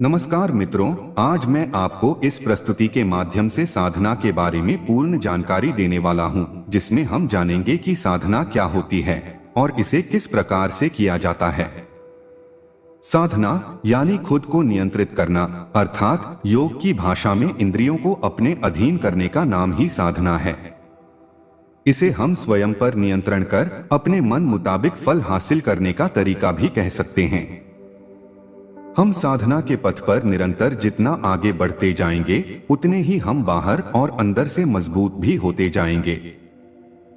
नमस्कार मित्रों, आज मैं आपको इस प्रस्तुति के माध्यम से साधना के बारे में पूर्ण जानकारी देने वाला हूं, जिसमें हम जानेंगे कि साधना क्या होती है और इसे किस प्रकार से किया जाता है। साधना यानी खुद को नियंत्रित करना, अर्थात योग की भाषा में इंद्रियों को अपने अधीन करने का नाम ही साधना है। इसे हम स्वयं पर नियंत्रण कर अपने मन मुताबिक फल हासिल करने का तरीका भी कह सकते हैं। हम साधना के पथ पर निरंतर जितना आगे बढ़ते जाएंगे, उतने ही हम बाहर और अंदर से मजबूत भी होते जाएंगे।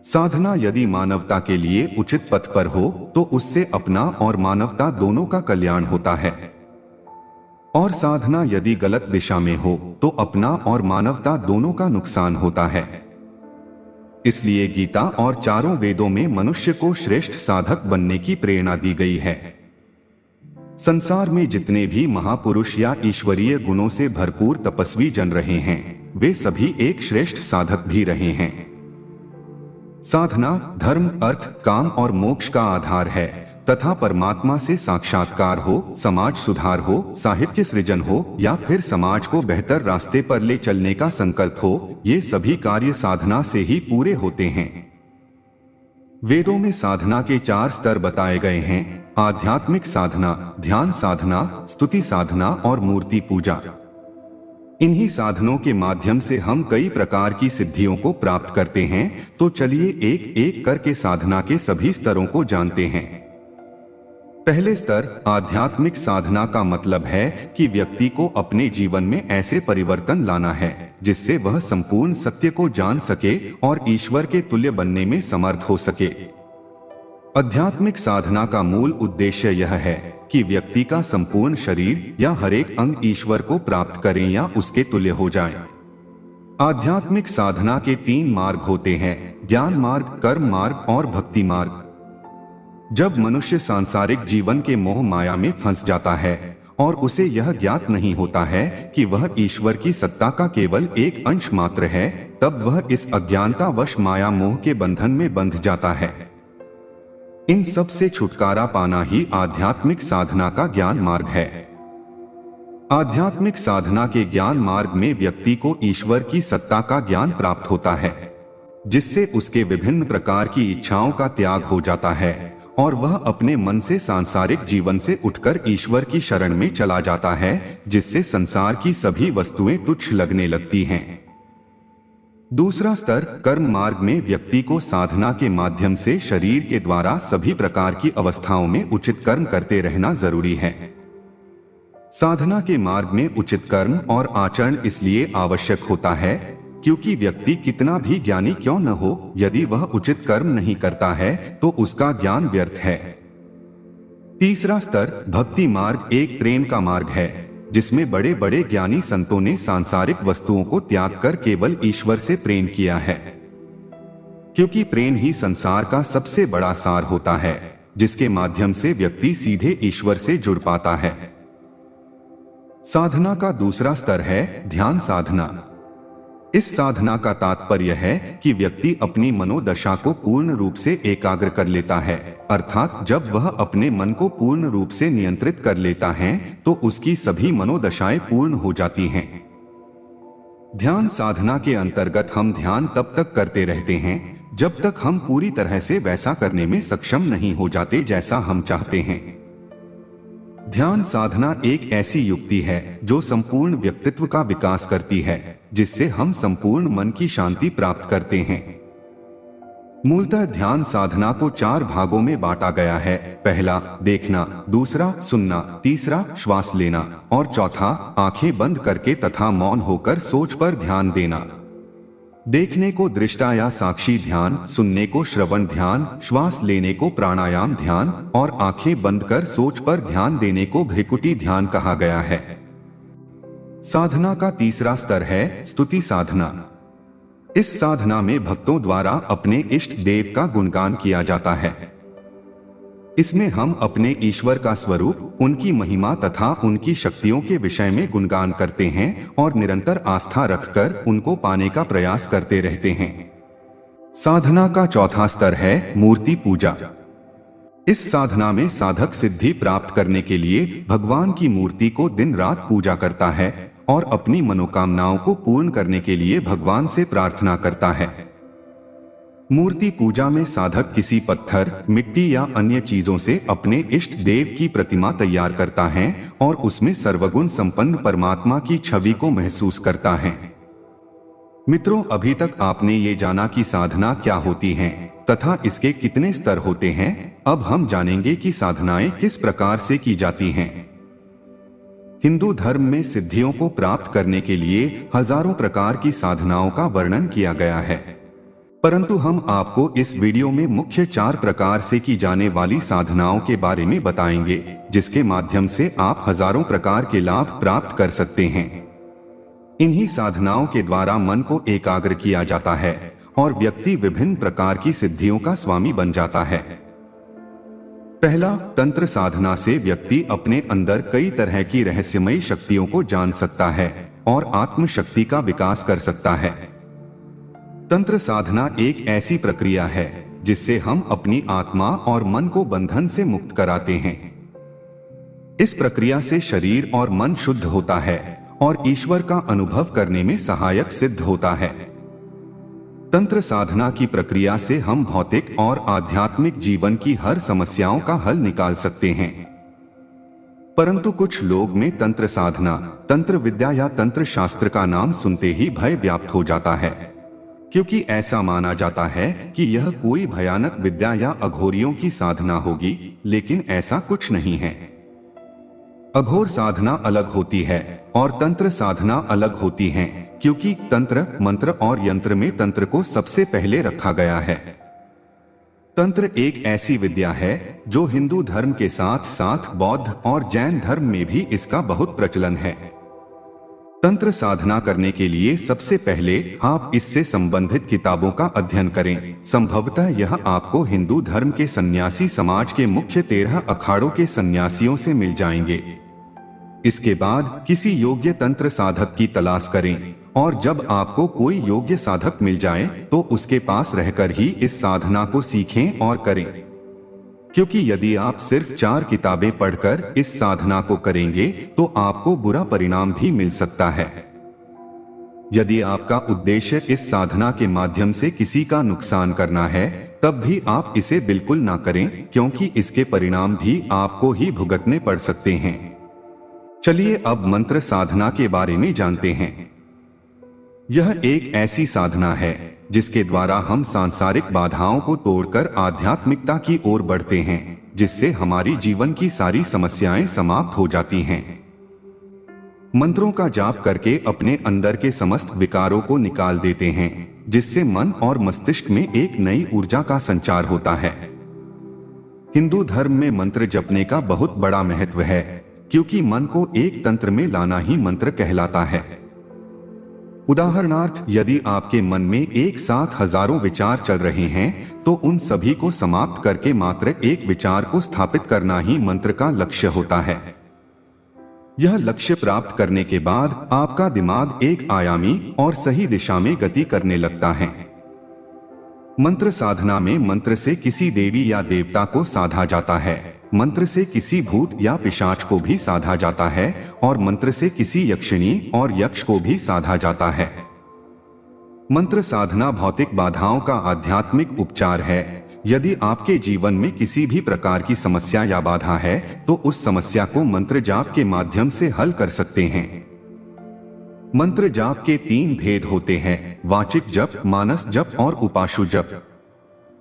साधना यदि मानवता के लिए उचित पथ पर हो तो उससे अपना और मानवता दोनों का कल्याण होता है, और साधना यदि गलत दिशा में हो तो अपना और मानवता दोनों का नुकसान होता है। इसलिए गीता और चारों वेदों में मनुष्य को श्रेष्ठ साधक बनने की प्रेरणा दी गई है। संसार में जितने भी महापुरुष या ईश्वरीय गुणों से भरपूर तपस्वी जन रहे हैं, वे सभी एक श्रेष्ठ साधक भी रहे हैं। साधना धर्म, अर्थ, काम और मोक्ष का आधार है तथा परमात्मा से साक्षात्कार हो, समाज सुधार हो, साहित्य सृजन हो या फिर समाज को बेहतर रास्ते पर ले चलने का संकल्प हो, ये सभी कार्य साधना से ही पूरे होते हैं। वेदों में साधना के 4 स्तर बताए गए हैं: आध्यात्मिक साधना, ध्यान साधना, स्तुति साधना और मूर्ति पूजा। इन्हीं साधनों के माध्यम से हम कई प्रकार की सिद्धियों को प्राप्त करते हैं। तो चलिए एक एक करके साधना के सभी स्तरों को जानते हैं। पहले स्तर आध्यात्मिक साधना का मतलब है कि व्यक्ति को अपने जीवन में ऐसे परिवर्तन लाना है जिससे वह संपूर्ण सत्य को जान सके और ईश्वर के तुल्य बनने में समर्थ हो सके। आध्यात्मिक साधना का मूल उद्देश्य यह है कि व्यक्ति का संपूर्ण शरीर या हर एक अंग ईश्वर को प्राप्त करें या उसके तुल्य हो जाए। आध्यात्मिक साधना के 3 मार्ग होते हैं: ज्ञान मार्ग, कर्म मार्ग और भक्ति मार्ग। जब मनुष्य सांसारिक जीवन के मोह माया में फंस जाता है और उसे यह ज्ञात नहीं होता है कि वह ईश्वर की सत्ता का केवल एक अंश मात्र है, तब वह इस अज्ञानतावश माया मोह के बंधन में बंध जाता है। इन सब से छुटकारा पाना ही आध्यात्मिक साधना का ज्ञान मार्ग है। आध्यात्मिक साधना के ज्ञान मार्ग में व्यक्ति को ईश्वर की सत्ता का ज्ञान प्राप्त होता है, जिससे उसके विभिन्न प्रकार की इच्छाओं का त्याग हो जाता है और वह अपने मन से सांसारिक जीवन से उठकर ईश्वर की शरण में चला जाता है, जिससे संसार की सभी वस्तुएं तुच्छ लगने लगती हैं। दूसरा स्तर कर्म मार्ग में व्यक्ति को साधना के माध्यम से शरीर के द्वारा सभी प्रकार की अवस्थाओं में उचित कर्म करते रहना जरूरी है। साधना के मार्ग में उचित कर्म और आचरण इसलिए आवश्यक होता है क्योंकि व्यक्ति कितना भी ज्ञानी क्यों न हो, यदि वह उचित कर्म नहीं करता है तो उसका ज्ञान व्यर्थ है। तीसरा स्तर भक्ति मार्ग एक प्रेम का मार्ग है, जिसमें बड़े बड़े ज्ञानी संतों ने सांसारिक वस्तुओं को त्याग कर केवल ईश्वर से प्रेम किया है, क्योंकि प्रेम ही संसार का सबसे बड़ा सार होता है, जिसके माध्यम से व्यक्ति सीधे ईश्वर से जुड़ पाता है। साधना का दूसरा स्तर है ध्यान साधना। इस साधना का तात्पर्य है कि व्यक्ति अपनी मनोदशा को पूर्ण रूप से एकाग्र कर लेता है, अर्थात जब वह अपने मन को पूर्ण रूप से नियंत्रित कर लेता है तो उसकी सभी मनोदशाएं पूर्ण हो जाती हैं। ध्यान साधना के अंतर्गत हम ध्यान तब तक करते रहते हैं जब तक हम पूरी तरह से वैसा करने में सक्षम नहीं हो जाते जैसा हम चाहते हैं। ध्यान साधना एक ऐसी युक्ति है जो संपूर्ण व्यक्तित्व का विकास करती है, जिससे हम संपूर्ण मन की शांति प्राप्त करते हैं। मूलतः ध्यान साधना को 4 भागों में बांटा गया है: पहला देखना, दूसरा सुनना, तीसरा श्वास लेना और चौथा आंखें बंद करके तथा मौन होकर सोच पर ध्यान देना। देखने को दृष्टा या साक्षी ध्यान, सुनने को श्रवण ध्यान, श्वास लेने को प्राणायाम ध्यान और आंखें बंद कर सोच पर ध्यान देने को भ्रिकुटी ध्यान कहा गया है। साधना का तीसरा स्तर है स्तुति साधना। इस साधना में भक्तों द्वारा अपने इष्ट देव का गुणगान किया जाता है। इसमें हम अपने ईश्वर का स्वरूप, उनकी महिमा तथा उनकी शक्तियों के विषय में गुणगान करते हैं और निरंतर आस्था रखकर उनको पाने का प्रयास करते रहते हैं। साधना का चौथा स्तर है मूर्ति पूजा। इस साधना में साधक सिद्धि प्राप्त करने के लिए भगवान की मूर्ति को दिन रात पूजा करता है और अपनी मनोकामनाओं को पूर्ण करने के लिए भगवान से प्रार्थना करता है। मूर्ति पूजा में साधक किसी पत्थर, मिट्टी या अन्य चीजों से अपने इष्ट देव की प्रतिमा तैयार करता है और उसमें सर्वगुण संपन्न परमात्मा की छवि को महसूस करता है। मित्रों, अभी तक आपने ये जाना कि साधना क्या होती है तथा इसके कितने स्तर होते हैं। अब हम जानेंगे कि साधनाएं किस प्रकार से की जाती हैं। हिंदू धर्म में सिद्धियों को प्राप्त करने के लिए हजारों प्रकार की साधनाओं का वर्णन किया गया है, परंतु हम आपको इस वीडियो में मुख्य 4 प्रकार से की जाने वाली साधनाओं के बारे में बताएंगे, जिसके माध्यम से आप हजारों प्रकार के लाभ प्राप्त कर सकते हैं। इन्हीं साधनाओं के द्वारा मन को एकाग्र किया जाता है और व्यक्ति विभिन्न प्रकार की सिद्धियों का स्वामी बन जाता है। पहला, तंत्र साधना से व्यक्ति अपने अंदर कई तरह की रहस्यमयी शक्तियों को जान सकता है और आत्म शक्ति का विकास कर सकता है। तंत्र साधना एक ऐसी प्रक्रिया है जिससे हम अपनी आत्मा और मन को बंधन से मुक्त कराते हैं। इस प्रक्रिया से शरीर और मन शुद्ध होता है और ईश्वर का अनुभव करने में सहायक सिद्ध होता है। तंत्र साधना की प्रक्रिया से हम भौतिक और आध्यात्मिक जीवन की हर समस्याओं का हल निकाल सकते हैं। परंतु कुछ लोग में तंत्र साधना, तंत्र विद्या या तंत्र शास्त्र का नाम सुनते ही भय व्याप्त हो जाता है, क्योंकि ऐसा माना जाता है कि यह कोई भयानक विद्या या अघोरियों की साधना होगी, लेकिन ऐसा कुछ नहीं है। अघोर साधना अलग होती है और तंत्र साधना अलग होती है, क्योंकि तंत्र, मंत्र और यंत्र में तंत्र को सबसे पहले रखा गया है। तंत्र एक ऐसी विद्या है जो हिंदू धर्म के साथ साथ बौद्ध और जैन धर्म में भी इसका बहुत प्रचलन है। तंत्र साधना करने के लिए सबसे पहले आप इससे संबंधित किताबों का अध्ययन करें। संभवतः यह आपको हिंदू धर्म के सन्यासी समाज के मुख्य 13 अखाड़ों के सन्यासियों से मिल जाएंगे। इसके बाद किसी योग्य तंत्र साधक की तलाश करें और जब आपको कोई योग्य साधक मिल जाए तो उसके पास रहकर ही इस साधना को सीखें और करें, क्योंकि यदि आप सिर्फ 4 किताबें पढ़कर इस साधना को करेंगे तो आपको बुरा परिणाम भी मिल सकता है। यदि आपका उद्देश्य इस साधना के माध्यम से किसी का नुकसान करना है, तब भी आप इसे बिल्कुल ना करें, क्योंकि इसके परिणाम भी आपको ही भुगतने पड़ सकते हैं। चलिए अब मंत्र साधना के बारे में जानते हैं। यह एक ऐसी साधना है जिसके द्वारा हम सांसारिक बाधाओं को तोड़कर आध्यात्मिकता की ओर बढ़ते हैं, जिससे हमारी जीवन की सारी समस्याएं समाप्त हो जाती हैं। मंत्रों का जाप करके अपने अंदर के समस्त विकारों को निकाल देते हैं, जिससे मन और मस्तिष्क में एक नई ऊर्जा का संचार होता है। हिंदू धर्म में मंत्र जपने का बहुत बड़ा महत्व है, क्योंकि मन को एक तंत्र में लाना ही मंत्र कहलाता है। उदाहरणार्थ, यदि आपके मन में एक साथ हजारों विचार चल रहे हैं तो उन सभी को समाप्त करके मात्र एक विचार को स्थापित करना ही मंत्र का लक्ष्य होता है। यह लक्ष्य प्राप्त करने के बाद आपका दिमाग एक आयामी और सही दिशा में गति करने लगता है। मंत्र साधना में मंत्र से किसी देवी या देवता को साधा जाता है, मंत्र से किसी भूत या पिशाच को भी साधा जाता है और मंत्र से किसी यक्षिणी और यक्ष को भी साधा जाता है। मंत्र साधना भौतिक बाधाओं का आध्यात्मिक उपचार है। यदि आपके जीवन में किसी भी प्रकार की समस्या या बाधा है तो उस समस्या को मंत्र जाप के माध्यम से हल कर सकते हैं। मंत्र जाप के 3 भेद होते हैं, वाचिक जप, मानस जप और उपाशु जप।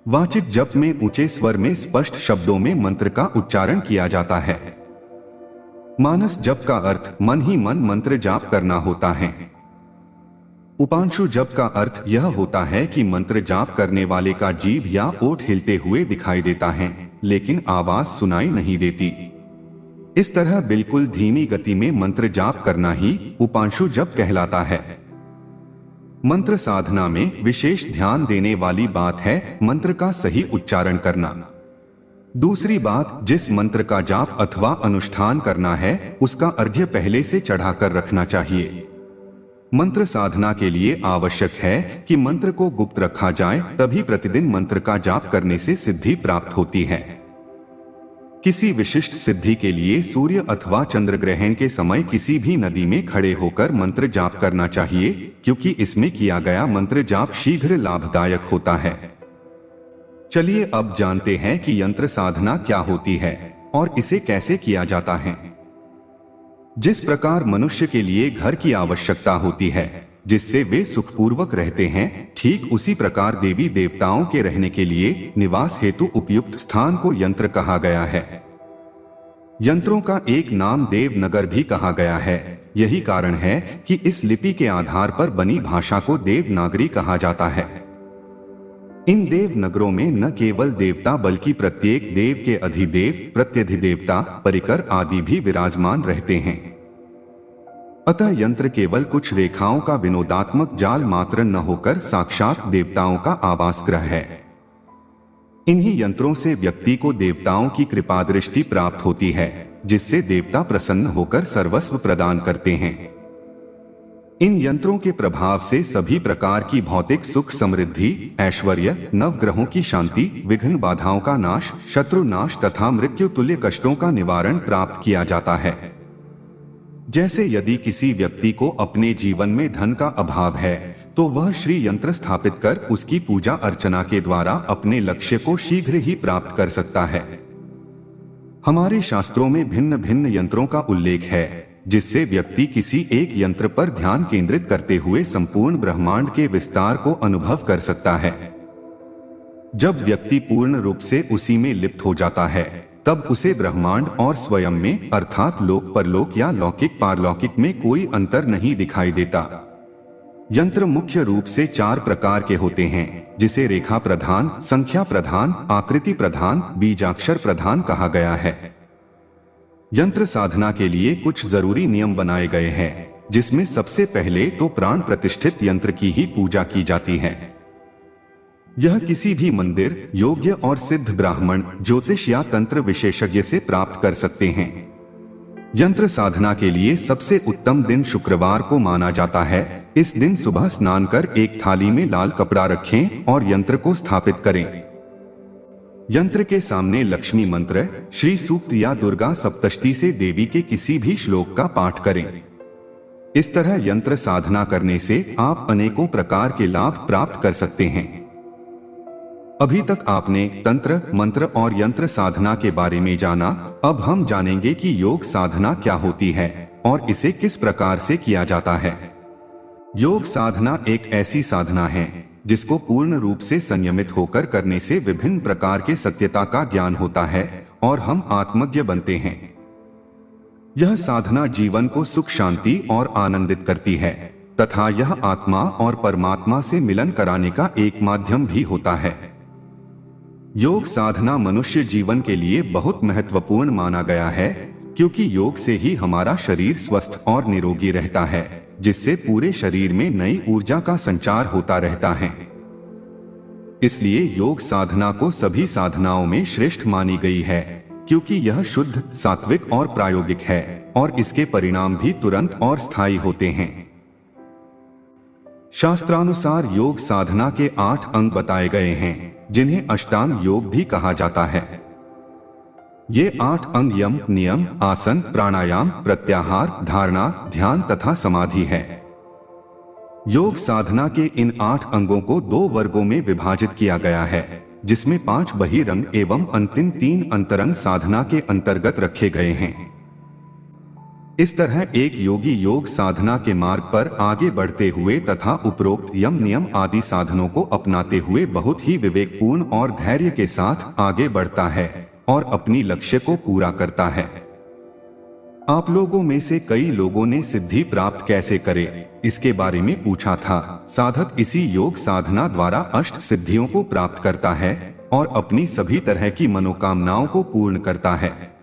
वाचिक जप में ऊंचे स्वर में स्पष्ट शब्दों में मंत्र का उच्चारण किया जाता है। मानस जप का अर्थ मन ही मन मंत्र जाप करना होता है। उपांशु जप का अर्थ यह होता है कि मंत्र जाप करने वाले का जीभ या ओठ हिलते हुए दिखाई देता है, लेकिन आवाज सुनाई नहीं देती। इस तरह बिल्कुल धीमी गति में मंत्र जाप करना ही उपांशु जप कहलाता है। मंत्र साधना में विशेष ध्यान देने वाली बात है मंत्र का सही उच्चारण करना। दूसरी बात, जिस मंत्र का जाप अथवा अनुष्ठान करना है उसका अर्घ्य पहले से चढ़ाकर रखना चाहिए। मंत्र साधना के लिए आवश्यक है कि मंत्र को गुप्त रखा जाए, तभी प्रतिदिन मंत्र का जाप करने से सिद्धि प्राप्त होती है। किसी विशिष्ट सिद्धि के लिए सूर्य अथवा चंद्र ग्रहण के समय किसी भी नदी में खड़े होकर मंत्र जाप करना चाहिए, क्योंकि इसमें किया गया मंत्र जाप शीघ्र लाभदायक होता है। चलिए अब जानते हैं कि यंत्र साधना क्या होती है और इसे कैसे किया जाता है। जिस प्रकार मनुष्य के लिए घर की आवश्यकता होती है जिससे वे सुखपूर्वक रहते हैं, ठीक उसी प्रकार देवी देवताओं के रहने के लिए निवास हेतु उपयुक्त स्थान को यंत्र कहा गया है। यंत्रों का एक नाम देवनगर भी कहा गया है। यही कारण है कि इस लिपि के आधार पर बनी भाषा को देवनागरी कहा जाता है। इन देवनगरों में न केवल देवता बल्कि प्रत्येक देव के अधिदेव, प्रत्यधिदेवता, परिकर आदि भी विराजमान रहते हैं। अतः यंत्र केवल कुछ रेखाओं का विनोदात्मक जाल मात्र न होकर साक्षात देवताओं का आवास गृह है। इन्हीं यंत्रों से व्यक्ति को देवताओं की कृपा दृष्टि प्राप्त होती है, जिससे देवता प्रसन्न होकर सर्वस्व प्रदान करते हैं। इन यंत्रों के प्रभाव से सभी प्रकार की भौतिक सुख, समृद्धि, ऐश्वर्य, नवग्रहों की शांति, विघ्न बाधाओं का नाश, शत्रु नाश तथा मृत्यु तुल्य कष्टों का निवारण प्राप्त किया जाता है। जैसे यदि किसी व्यक्ति को अपने जीवन में धन का अभाव है तो वह श्री यंत्र स्थापित कर उसकी पूजा अर्चना के द्वारा अपने लक्ष्य को शीघ्र ही प्राप्त कर सकता है। हमारे शास्त्रों में भिन्न भिन्न यंत्रों का उल्लेख है, जिससे व्यक्ति किसी एक यंत्र पर ध्यान केंद्रित करते हुए संपूर्ण ब्रह्मांड के विस्तार को अनुभव कर सकता है। जब व्यक्ति पूर्ण रूप से उसी में लिप्त हो जाता है तब उसे ब्रह्मांड और स्वयं में अर्थात लोक परलोक या लौकिक पारलौकिक में कोई अंतर नहीं दिखाई देता। यंत्र मुख्य रूप से 4 प्रकार के होते हैं, जिसे रेखा प्रधान, संख्या प्रधान, आकृति प्रधान, बीजाक्षर प्रधान कहा गया है। यंत्र साधना के लिए कुछ जरूरी नियम बनाए गए हैं, जिसमें सबसे पहले तो प्राण प्रतिष्ठित यंत्र की ही पूजा की जाती है। यह किसी भी मंदिर, योग्य और सिद्ध ब्राह्मण, ज्योतिष या तंत्र विशेषज्ञ से प्राप्त कर सकते हैं। यंत्र साधना के लिए सबसे उत्तम दिन शुक्रवार को माना जाता है। इस दिन सुबह स्नान कर एक थाली में लाल कपड़ा रखें और यंत्र को स्थापित करें। यंत्र के सामने लक्ष्मी मंत्र, श्री सूक्त या दुर्गा सप्तशती से देवी के किसी भी श्लोक का पाठ करें। इस तरह यंत्र साधना करने से आप अनेकों प्रकार के लाभ प्राप्त कर सकते हैं। अभी तक आपने तंत्र, मंत्र और यंत्र साधना के बारे में जाना। अब हम जानेंगे कि योग साधना क्या होती है और इसे किस प्रकार से किया जाता है। योग साधना एक ऐसी साधना है जिसको पूर्ण रूप से संयमित होकर करने से विभिन्न प्रकार के सत्यता का ज्ञान होता है और हम आत्मज्ञ बनते हैं। यह साधना जीवन को सुख, शांति और आनंदित करती है तथा यह आत्मा और परमात्मा से मिलन कराने का एक माध्यम भी होता है। योग साधना मनुष्य जीवन के लिए बहुत महत्वपूर्ण माना गया है, क्योंकि योग से ही हमारा शरीर स्वस्थ और निरोगी रहता है, जिससे पूरे शरीर में नई ऊर्जा का संचार होता रहता है। इसलिए योग साधना को सभी साधनाओं में श्रेष्ठ मानी गई है, क्योंकि यह शुद्ध, सात्विक और प्रायोगिक है और इसके परिणाम भी तुरंत और स्थायी होते हैं। शास्त्रानुसार योग साधना के 8 अंग बताए गए हैं, जिन्हें अष्टांग योग भी कहा जाता है। ये 8 अंग यम, नियम, आसन, प्राणायाम, प्रत्याहार, धारणा, ध्यान तथा समाधि है। योग साधना के इन 8 अंगों को 2 वर्गों में विभाजित किया गया है, जिसमें 5 बहिरंग एवं अंतिम 3 अंतरंग साधना के अंतर्गत रखे गए हैं। इस तरह एक योगी योग साधना के मार्ग पर आगे बढ़ते हुए तथा उपरोक्त यम, नियम आदि साधनों को अपनाते हुए बहुत ही विवेकपूर्ण और धैर्य के साथ आगे बढ़ता है और अपनी लक्ष्य को पूरा करता है। आप लोगों में से कई लोगों ने सिद्धि प्राप्त कैसे करे, इसके बारे में पूछा था। साधक इसी योग साधना द्वारा अष्ट सिद्धियों को प्राप्त करता है और अपनी सभी तरह की मनोकामनाओं को पूर्ण करता है।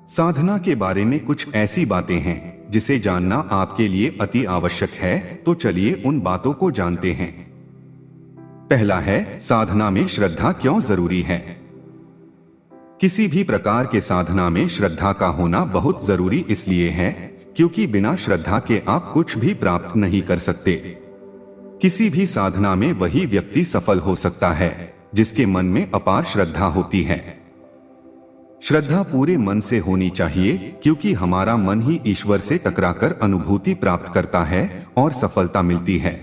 साधना के बारे में कुछ ऐसी बातें हैं जिसे जानना आपके लिए अति आवश्यक है, तो चलिए उन बातों को जानते हैं। पहला है, साधना में श्रद्धा क्यों जरूरी है। किसी भी प्रकार के साधना में श्रद्धा का होना बहुत जरूरी इसलिए है क्योंकि बिना श्रद्धा के आप कुछ भी प्राप्त नहीं कर सकते। किसी भी साधना में वही व्यक्ति सफल हो सकता है जिसके मन में अपार श्रद्धा होती है। श्रद्धा पूरे मन से होनी चाहिए, क्योंकि हमारा मन ही ईश्वर से टकराकर अनुभूति प्राप्त करता है और सफलता मिलती है।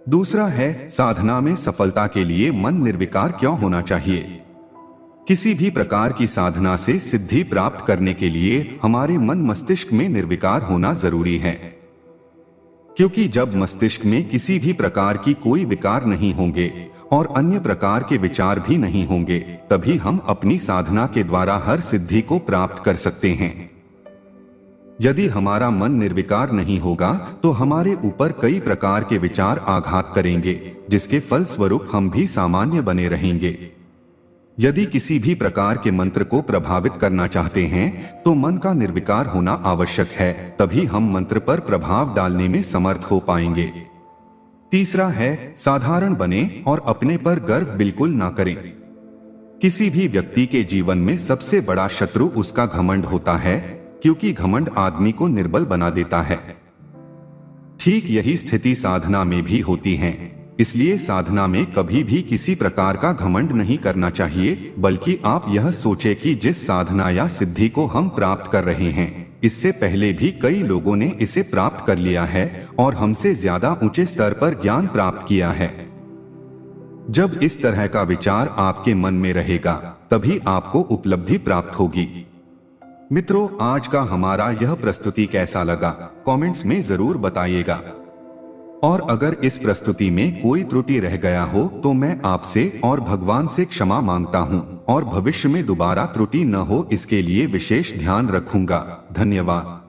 दूसरा है, साधना में सफलता के लिए मन निर्विकार क्यों होना चाहिए। किसी भी प्रकार की साधना से सिद्धि प्राप्त करने के लिए हमारे मन मस्तिष्क में निर्विकार होना जरूरी है, क्योंकि जब मस्तिष्क में किसी भी प्रकार की कोई विकार नहीं होंगे और अन्य प्रकार के विचार भी नहीं होंगे, तभी हम अपनी साधना के द्वारा हर सिद्धि को प्राप्त कर सकते हैं। यदि हमारा मन निर्विकार नहीं होगा तो हमारे ऊपर कई प्रकार के विचार आघात करेंगे, जिसके फल स्वरूप हम भी सामान्य बने रहेंगे। यदि किसी भी प्रकार के मंत्र को प्रभावित करना चाहते हैं तो मन का निर्विकार होना आवश्यक है, तभी हम मंत्र पर प्रभाव डालने में समर्थ हो पाएंगे। तीसरा है, साधारण बने और अपने पर गर्व बिल्कुल ना करें। किसी भी व्यक्ति के जीवन में सबसे बड़ा शत्रु उसका घमंड होता है, क्योंकि घमंड आदमी को निर्बल बना देता है। ठीक यही स्थिति साधना में भी होती है, इसलिए साधना में कभी भी किसी प्रकार का घमंड नहीं करना चाहिए, बल्कि आप यह सोचें कि जिस साधना या सिद्धि को हम प्राप्त कर रहे हैं, इससे पहले भी कई लोगों ने इसे प्राप्त कर लिया है और हमसे ज्यादा ऊंचे स्तर पर ज्ञान प्राप्त किया है। जब इस तरह का विचार आपके मन में रहेगा, तभी आपको उपलब्धि प्राप्त होगी। मित्रों, आज का हमारा यह प्रस्तुति कैसा लगा, कमेंट्स में जरूर बताइएगा। और अगर इस प्रस्तुति में कोई त्रुटि रह गया हो तो मैं आपसे और भगवान से क्षमा मांगता हूं और भविष्य में दोबारा त्रुटि न हो इसके लिए विशेष ध्यान रखूंगा। धन्यवाद।